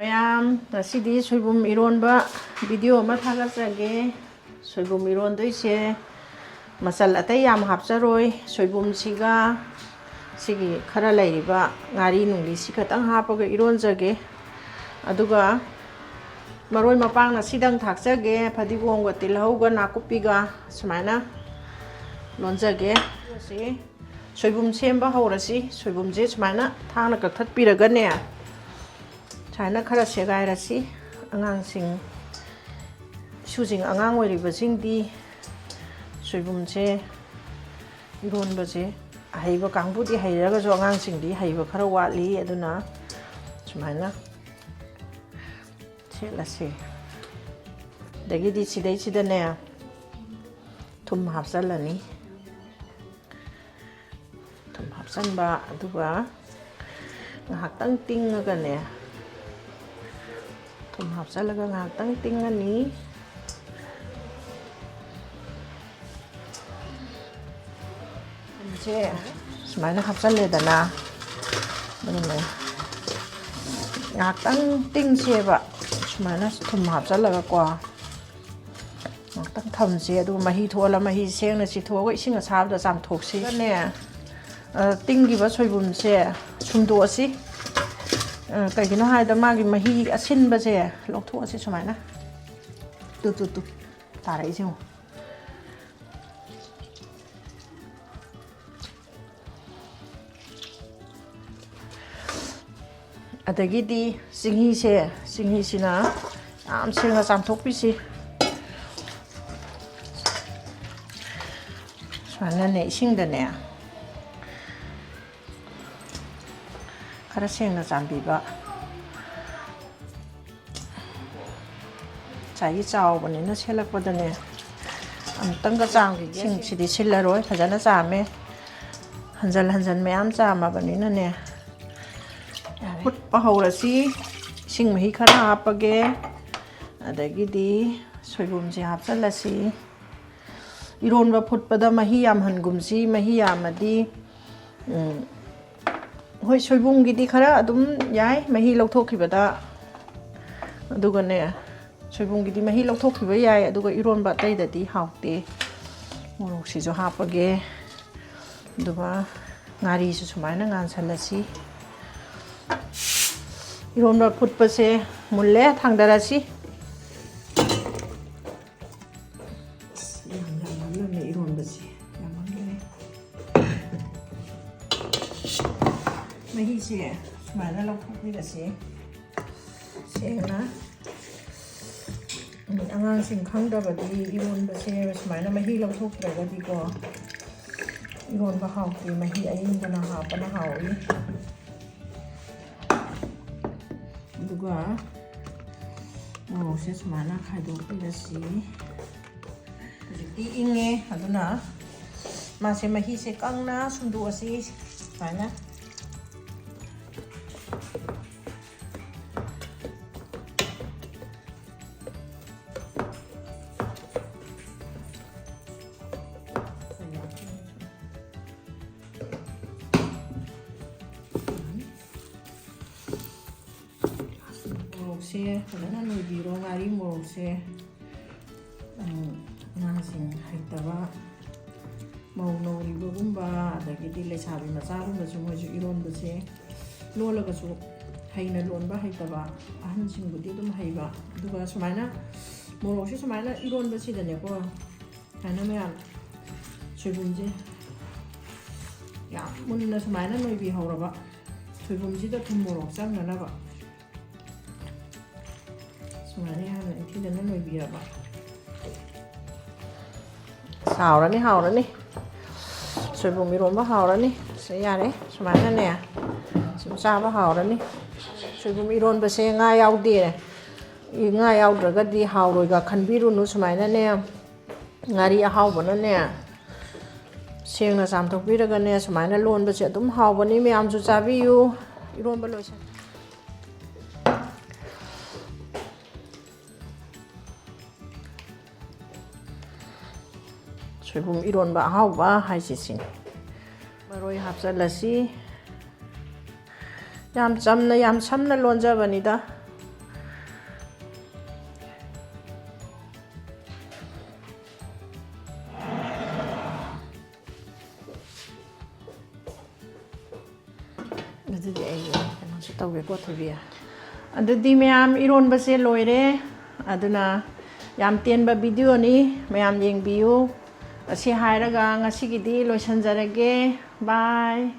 ꯃꯌꯥꯝ ꯉꯁꯤꯗꯤ ꯁꯣꯏꯕꯨꯝ ꯏꯔꯣꯟꯕ ꯚꯤꯗꯤꯑꯣ ꯑꯃ ꯊꯥꯒꯠꯆꯒꯦ. ꯁꯣꯏꯕꯨꯝ ꯏꯔꯣꯟꯗꯣꯏꯁꯦ ꯃꯆꯜ ꯑꯇꯩ ꯌꯥꯝ ꯍꯥꯞꯆꯔꯣꯏ. ꯁꯣꯏꯕꯨꯝꯁꯤꯒ ꯁꯤꯒꯤ ꯈꯔ ꯂꯩꯔꯤꯕ ꯉꯥꯔꯤ ꯅꯨꯡꯂꯤꯁꯤ ꯈꯛꯇꯪ ꯍꯥꯞꯄꯒ ꯏꯔꯣꯟꯖꯒꯦ. ꯑꯗꯨꯒ ꯃꯔꯣꯏ ꯃꯄꯥꯡꯅ ꯁꯤꯗꯪ ꯊꯥꯛꯆꯒꯦ. ꯐꯗꯤꯒꯣꯝꯒ ꯇꯤꯜꯍꯧꯒ ꯅꯥꯀꯨꯞꯄꯤꯒ ꯁꯨꯃꯥꯏꯅ ꯂꯣꯟꯖꯒꯦ. ꯁꯣꯏꯕꯨꯝ ꯁꯦꯝꯕ ꯍꯧꯔꯁꯤ. ꯁꯣꯏꯕꯨꯝꯁꯦ ꯁꯨꯃꯥꯏꯅ ꯊꯥꯡꯅ ꯀꯛꯊꯠꯄꯤꯔꯒꯅꯦ ꯁꯨꯃꯥꯏꯅ ꯈꯔ ꯁꯦꯒꯥꯏꯔꯁꯤ. ꯑꯉꯥꯡꯁꯤꯡ ꯏꯁꯨꯁꯤꯡ ꯑꯉꯥꯡ ꯑꯣꯏꯔꯤꯕꯁꯤꯡꯗꯤ ꯁꯣꯏꯕꯨꯝꯁꯦ ꯏꯔꯣꯟꯕꯁꯦ ꯍꯩꯕ ꯀꯥꯡꯕꯨꯗꯤ ꯍꯩꯔꯒꯁꯨ ꯑꯉꯥꯡꯁꯤꯡꯗꯤ ꯍꯩꯕ ꯈꯔ ꯋꯥꯠꯂꯤ. ꯑꯗꯨꯅ ꯁꯨꯃꯥꯏꯅ ꯁꯦꯠꯂꯁꯤ. ꯑꯗꯒꯤꯗꯤ ꯁꯤꯗꯩꯁꯤꯗꯅꯦ ꯊꯨꯝ ꯍꯥꯞꯆꯜꯂꯅꯤ. ꯊꯨꯝ ꯍꯥꯞꯆꯟꯕ ꯑꯗꯨꯒ ꯉꯥꯏꯍꯥꯛꯇꯪ ꯇꯤꯡꯉꯒꯅꯦ ꯊꯨꯝ ꯍꯥꯞꯆꯜꯂꯒ ꯉꯥꯏꯍꯥꯛꯇꯪ ꯇꯤꯡꯉꯅꯤ. ꯊꯨꯝꯁꯦ ꯁꯨꯃꯥꯏꯅ ꯍꯥꯞꯆꯜꯂꯦꯗꯅ ꯑꯗꯨꯅ ꯉꯥꯏꯍꯥꯛꯇꯪ ꯇꯤꯡꯁꯦꯕ. ꯁꯨꯃꯥꯏꯅ ꯊꯨꯝ ꯍꯥꯞꯆꯜꯂꯒꯀꯣ ꯉꯥꯏꯍꯥꯛꯇꯪ ꯊꯝꯁꯦ. ꯑꯗꯨꯒ ꯃꯍꯤ ꯊꯣꯛꯍꯜꯂ ꯃꯍꯤ ꯁꯦꯡꯅ ꯆꯤꯊꯣꯛꯑꯒ ꯏꯁꯤꯡ ꯑꯁꯥꯕꯗ ꯆꯥꯝꯊꯣꯛꯁꯤ. ꯇꯤꯡꯈꯤꯕ ꯁꯣꯏꯕꯨꯝꯁꯦ ꯁꯨꯝꯗꯣꯛꯑꯁꯤ. ꯀꯩꯒꯤꯅꯣ ꯍꯥꯏꯕꯗ ꯃꯥꯒꯤ ꯃꯍꯤ ꯑꯁꯤꯟꯕꯁꯦ ꯂꯧꯊꯣꯛꯑꯁꯤ. ꯁꯨꯃꯥꯏꯅ ꯇꯨ ꯇꯥꯔꯛꯏꯁꯦ ꯌꯦꯡꯉꯣ. ꯑꯗꯒꯤꯗꯤ ꯆꯦꯡꯍꯤꯁꯤꯅ ꯌꯥꯝ ꯁꯦꯡꯅ ꯆꯥꯝꯊꯣꯛꯄꯤꯁꯤ. ꯁꯨꯃꯥꯏꯅꯅꯦ ꯏꯁꯤꯡꯗꯅꯦ ꯈꯔ ꯁꯦꯡꯅ ꯆꯥꯝꯕꯤꯕ. ꯉꯁꯥꯏꯒꯤ ꯆꯥꯎꯕꯅꯤꯅ ꯁꯦꯠꯂꯛꯄꯗꯅꯦ ꯑꯃꯨꯛꯇꯪꯒ ꯆꯥꯝꯈꯤꯒꯦ. ꯏꯁꯤꯡꯁꯤꯗꯤ ꯁꯤꯜꯂꯔꯣꯏ, ꯐꯖꯅ ꯆꯥꯝꯃꯦ. ꯍꯟꯖꯟ ꯃꯌꯥꯝ ꯆꯥꯝꯃꯕꯅꯤꯅꯅꯦ ꯐꯨꯠꯄ ꯍꯧꯔꯁꯤ. ꯏꯁꯤꯡ ꯃꯍꯤ ꯈꯔ ꯍꯥꯞꯄꯒꯦ. ꯑꯗꯒꯤꯗꯤ ꯁꯣꯏꯕꯨꯝꯁꯦ ꯍꯥꯞꯆꯜꯂꯁꯤ. ꯏꯔꯣꯟꯕ ꯐꯨꯠꯄꯗ ꯃꯍꯤ ꯌꯥꯝꯍꯟꯒꯨꯝꯁꯤ. ꯃꯍꯤ ꯌꯥꯝꯃꯗꯤ ꯍꯣꯏ ꯁꯣꯏꯕꯨꯝꯒꯤꯗꯤ ꯈꯔ ꯑꯗꯨꯝ ꯌꯥꯏ ꯃꯍꯤ ꯂꯧꯊꯣꯛꯈꯤꯕꯗ. ꯑꯗꯨꯒꯅꯦ ꯁꯣꯏꯕꯨꯝꯒꯤꯗꯤ ꯃꯍꯤ ꯂꯧꯊꯣꯛꯈꯤꯕ ꯌꯥꯏ. ꯑꯗꯨꯒ 이런ꯕ ꯑꯇꯩꯗꯗꯤ ꯍꯥꯎꯇꯦ. ꯃꯣꯔꯣꯛꯁꯤꯁꯨ ꯍꯥꯞꯄꯒꯦ. ꯑꯗꯨꯒ ꯉꯥꯔꯤꯁꯨ ꯁꯨꯃꯥꯏꯅ ꯉꯥꯟꯁꯜꯂꯁꯤ. 이런ꯕ ꯐꯨꯠꯄꯁꯦ ꯃꯨꯜꯂꯦ. ꯊꯥꯡꯗꯔꯁꯤ. ꯌꯥꯝ 이런ꯕꯁꯦ ꯌꯥꯝꯃꯟꯈ꯭ꯔꯦ. ꯃꯍꯤꯁꯦ ꯁꯨꯃꯥꯏꯅ ꯂꯧꯊꯣꯛꯄꯤꯔꯁꯤ. ꯁꯦꯡꯅ ꯑꯉꯥꯡꯁꯤꯡ ꯈꯪꯗꯕꯗꯤ 이런ꯕꯁꯦ ꯁꯨꯃꯥꯏꯅ ꯃꯍꯤ ꯂꯧꯊꯣꯛꯇ꯭ꯔꯒꯗꯤꯀꯣ 이런ꯕ ꯍꯥꯎꯇꯦ. ꯃꯍꯤ ꯑꯌꯤꯡꯕꯅ ꯍꯥꯞꯄꯅ ꯍꯥꯎꯏ. ꯑꯗꯨꯒ ꯃꯣꯔꯣꯛꯁꯦ ꯁꯨꯃꯥꯏꯅ ꯈꯥꯏꯗꯣꯛꯄꯤꯔꯁꯤ. ꯍꯧꯖꯤꯛꯇꯤ ꯏꯪꯉꯦ. ꯑꯗꯨꯅ ꯃꯥꯁꯦ ꯃꯍꯤꯁꯦ ꯀꯪꯅ ꯁꯨꯝꯗꯣꯛꯑꯁꯤ. ꯁꯨꯃꯥꯏꯅ ꯃꯣꯔꯣꯛꯁꯦ ꯐꯖꯅ ꯅꯣꯏꯕꯤꯔꯣ. ꯉꯥꯔꯤ ꯃꯣꯔꯣꯛꯁꯦ ꯑꯉꯥꯡꯁꯤꯡ ꯍꯩꯇꯕ ꯃꯧ ꯅꯧꯔꯤꯕꯒꯨꯝꯕ ꯑꯗꯒꯤꯗꯤ ꯂꯩꯁꯥꯕꯤ ꯃꯆꯥꯒꯨꯝꯕꯁꯨ ꯃꯣꯏꯁꯨ 이런ꯕꯁꯦ ꯂꯣꯜꯂꯒꯁꯨ ꯍꯩꯅ ꯂꯣꯟꯕ ꯍꯩꯇꯕ. ꯑꯍꯟꯁꯤꯡꯕꯨꯗꯤ ꯑꯗꯨꯝ ꯍꯩꯕ. ꯑꯗꯨꯒ ꯁꯨꯃꯥꯏꯅ ꯃꯣꯔꯣꯛꯁꯦ ꯁꯨꯃꯥꯏꯅ 이런ꯕꯁꯤꯗꯅꯦꯀꯣ ꯁꯨꯃꯥꯏꯅ ꯃꯌꯥꯝ ꯁꯣꯏꯕꯨꯝꯁꯦ ꯌꯥꯝ ꯃꯨꯟꯅ ꯁꯨꯃꯥꯏꯅ ꯅꯣꯏꯕꯤꯍꯧꯔꯕ. ꯁꯣꯏꯕꯨꯝꯁꯤꯗ ꯊꯨꯝ ꯃꯣꯔꯣꯛ ꯆꯪꯅꯅꯕ ꯁꯨꯃꯥꯏꯅ ꯌꯥꯝꯅ ꯏꯟꯊꯤꯅ ꯅꯣꯏꯕꯤꯔꯕ. 하오라니 소이봉 이런바 하오라니. 야래 수많네. 좀 짜봐 하오라니. 소이봉 이런바세 nga yaudde. 이 nga yaudragadi 하오로이가 칸비루누 수많네. ngari ahawbanaने सेंना चामथोकबिरगने सुमायना लोनबसे अदुम हावबनी मयामसु चाबियु. 이런바 लोइसा 소이봉 이런바 하우바 하이시신 मरोई हापचल्लसी. ꯌꯥꯝ ꯆꯝꯅ ꯌꯥꯝ ꯁꯝꯅ ꯂꯣꯟꯖꯕꯅꯤꯗ. ꯑꯗꯨꯗꯤ ꯑꯩ ꯀꯩꯅꯣꯁꯨ ꯇꯧꯒꯦꯀꯣ ꯊꯣꯏꯕꯤ ꯑꯗꯨꯗꯤ ꯃꯌꯥꯝ ꯏꯔꯣꯟꯕꯁꯦ ꯂꯣꯏꯔꯦ ꯑꯗꯨꯅ ꯌꯥꯝ ꯇꯦꯟꯕ ꯚꯤꯗꯤꯑꯣꯅꯤ ꯃꯌꯥꯝ ꯌꯦꯡꯕꯤꯌꯨ ꯑꯁꯤ ꯍꯥꯏꯔꯒ ꯉꯁꯤꯒꯤꯗꯤ ꯂꯣꯏꯁꯤꯟꯖꯔꯒꯦ ꯕꯥꯏ